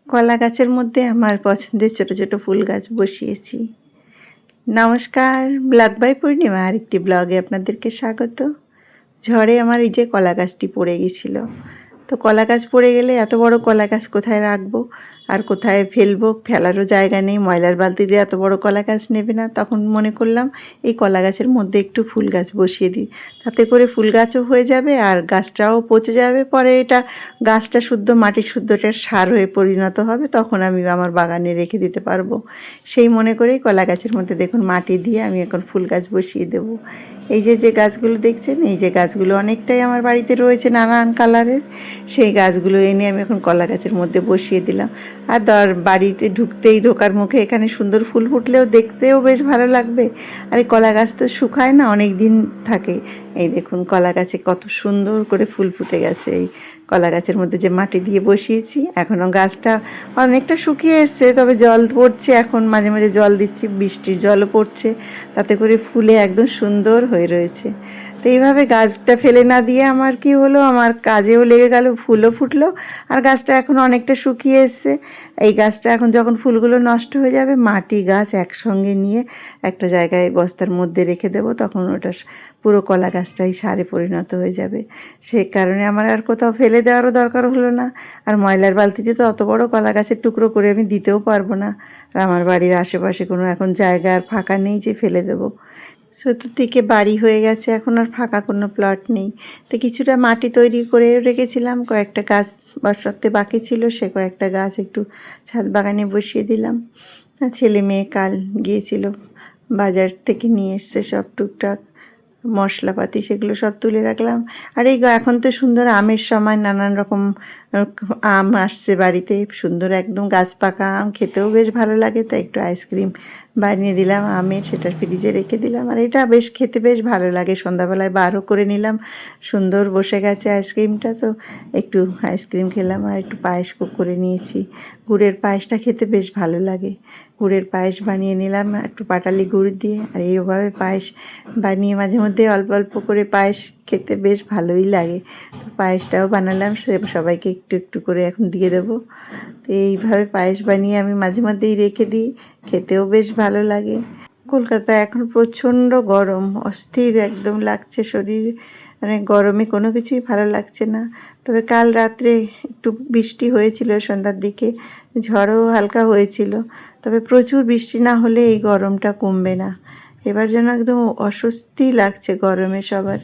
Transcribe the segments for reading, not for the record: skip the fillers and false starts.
কলা গাছের মধ্যে আমার পছন্দের ছোট ছোট ফুল গাছ বসিয়েছি। নমস্কার, ব্লগ বাই পূর্ণিমা আরেকটি ব্লগে আপনাদেরকে স্বাগত। ঝড়ে আমার এই যে কলা গাছটি পড়ে গেছিলো, তো কলা গাছ পড়ে গেলে এত বড় কলা গাছ কোথায় রাখবো আর কোথায় ফেলবো, ফেলারও জায়গা নেই। ময়লার বালতিতে এত বড় কলা গাছ নেবে না। তখন মনে করলাম এই কলা গাছের মধ্যে একটু ফুল গাছ বসিয়ে দিই, তাতে করে ফুল গাছও হয়ে যাবে আর গাছটাও পচে যাবে। পরে এটা গাছটা শুদ্ধ মাটির শুদ্ধটার সার হয়ে পরিণত হবে, তখন আমি আমার বাগানে রেখে দিতে পারবো। সেই মনে করেই কলা গাছের মধ্যে দেখুন মাটি দিয়ে আমি এখন ফুল গাছ বসিয়ে দেবো। এই যে গাছগুলো দেখছেন, এই যে গাছগুলো অনেকটাই আমার বাড়িতে রয়েছে নানান কালারের। সেই গাছগুলো এনে আমি এখন কলা গাছের মধ্যে বসিয়ে দিলাম। আর বাড়িতে ঢোকার মুখে এখানে সুন্দর ফুল ফুটলেও দেখতেও বেশ ভালো লাগবে। আর এই কলা গাছ তো শুকায় না, অনেক দিন থাকে। এই দেখুন কলা গাছে কত সুন্দর করে ফুল ফুটে গেছে। এই কলা গাছের মধ্যে যে মাটি দিয়ে বসিয়েছি, এখনও গাছটা অনেকটা শুকিয়ে এসছে, তবে জল পড়ছে, এখন মাঝে মাঝে জল দিচ্ছি, বৃষ্টির জলও পড়ছে, তাতে করে ফুলে একদম সুন্দর হয়ে রয়েছে। তো এইভাবে গাছটা ফেলে না দিয়ে আমার কি হলো, আমার কাজেও লেগে গেল, ফুলও ফুটলো আর গাছটা এখন অনেকটা শুকিয়ে এসছে। এই গাছটা এখন যখন ফুলগুলো নষ্ট হয়ে যাবে, মাটি গাছ একসঙ্গে নিয়ে একটা জায়গায় বস্তার মধ্যে রেখে দেবো, তখন ওটা পুরো কলা গাছটাই সারে পরিণত হয়ে যাবে। সেই কারণে আমার আর কোথাও ফেলে দেওয়ারও দরকার হলো না। আর ময়লার বালতিতে তো অত বড় কলা গাছের টুকরো করে আমি দিতেও পারবো না। আর আমার বাড়ির আশেপাশে কোনো এখন জায়গা আর ফাঁকা নেই যে ফেলে দেবো। চতুর্দিকে বাড়ি হয়ে গেছে, এখন আর ফাঁকা কোনো প্লট নেই। তো কিছুটা মাটি তৈরি করে রেখেছিলাম, কয়েকটা গাছ বসাতে বাকি ছিল, সে কয়েকটা গাছ একটু ছাদ বাগানে বসিয়ে দিলাম। ছেলে মেয়ে কাল গিয়েছিল, বাজার থেকে নিয়ে এসছে সব টুকটাক মশলাপাতি, সেগুলো সব তুলে রাখলাম। আর এই এখন তো সুন্দর আমের সময়, নানান রকম আম আসছে বাড়িতে, সুন্দর একদম গাছ পাকা আম, খেতেও বেশ ভালো লাগে। তাই একটু আইসক্রিম বানিয়ে দিলাম আমের, সেটা ফ্রিজে রেখে দিলাম। আর এটা বেশ খেতে বেশ ভালো লাগে, সন্ধ্যাবেলায় বারও করে নিলাম, সুন্দর বসে গেছে আইসক্রিমটা। তো একটু আইসক্রিম খেলাম আর একটু পায়েস করে নিয়েছি। গুড়ের পায়েসটা খেতে বেশ ভালো লাগে। গুড়ের পায়েস বানিয়ে নিলাম একটু পাটালি গুড় দিয়ে। আর এইভাবে পায়েস বানিয়ে মাঝে মধ্যে অল্প অল্প করে পায়েস খেতে বেশ ভালোই লাগে। তো পায়েসটাও বানালাম, সবাইকে একটু একটু করে এখন দিয়ে দেবো। তো এইভাবে পায়েস বানিয়ে আমি মাঝে মধ্যেই রেখে দিই, খেতেও বেশ ভালো লাগে। কলকাতায় এখন প্রচণ্ড গরম, অস্থির একদম লাগছে শরীর, মানে গরমে কোনো কিছুই ভালো লাগছে না। তবে কাল রাত্রে একটু বৃষ্টি হয়েছিল সন্ধ্যার দিকে, ঝড়ও হালকা হয়েছিল। তবে প্রচুর বৃষ্টি না হলে এই গরমটা কমবে না। এবার যেন একদম অস্বস্তি লাগছে গরমে সবার।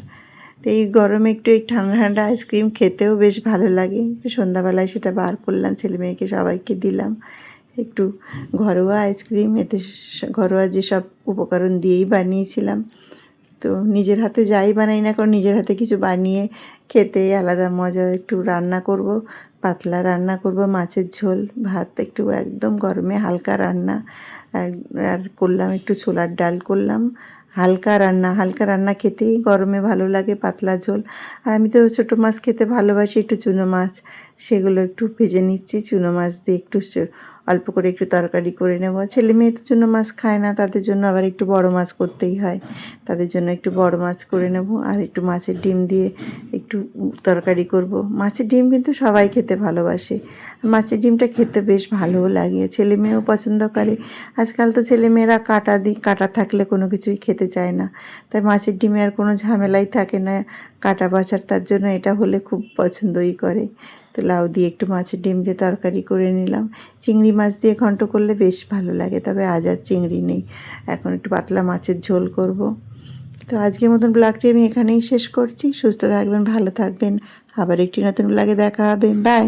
তো এই গরমে একটু এই ঠান্ডা ঠান্ডা আইসক্রিম খেতেও বেশ ভালো লাগে। তো সন্ধ্যাবেলায় সেটা বার করলাম, ছেলে মেয়েকে সবাইকে দিলাম একটু ঘরোয়া আইসক্রিম। এতে ঘরোয়া যেসব উপকরণ দিয়েই বানিয়েছিলাম। তো নিজের হাতে যাই বানাই না, কারণ নিজের হাতে কিছু বানিয়ে খেতে আলাদা মজা। একটু রান্না করব, পাতলা রান্না করব, মাছের ঝোল, ভাত একটু একদম গরমে হালকা রান্না। আর করলাম একটু ছোলার ডাল করলাম, হালকা রান্না খেতেই গরমে ভালো লাগে, পাতলা ঝোল। আর আমি তো ছোটো মাছ খেতে ভালোবাসি, একটু চুনো মাছ, সেগুলো একটু ভেজে নিচ্ছি। চুনো মাছ দিয়ে একটু অল্প করে একটু তরকারি করে নেব। ছেলে মেয়ে তো চুনো মাছ খায় না, তাদের জন্য আবার একটু বড় মাছ করতেই হয়, তাদের জন্য একটু বড় মাছ করে নেব। আর একটু মাছের ডিম দিয়ে একটু তরকারি করব। মাছের ডিম কিন্তু সবাই খেতে ভালোবাসে, মাছের ডিমটা খেতে বেশ ভালোও লাগে, ছেলে মেয়েও পছন্দ করে। আজকাল তো ছেলেমেয়েরা কাটা থাকলে কোনো কিছুই খেতে চায় না, তাই মাছের ডিমে আর কোনো ঝামেলাই থাকে না কাটা বাছার, তার জন্য এটা হলে খুব পছন্দই করে। তো লাউ দিয়ে একটু মাছের ডিম দিয়ে তরকারি করে নিলাম। চিংড়ি মাছ দিয়ে ঘন্ট করলে বেশ ভালো লাগে, তবে আজ আর চিংড়ি নেই, এখন একটু পাতলা মাছের ঝোল করব। তো আজকের মতন ব্লগটি আমি এখানেই শেষ করছি। সুস্থ থাকবেন, ভালো থাকবেন, আবার একটি নতুন ব্লগে দেখা হবে। বাই।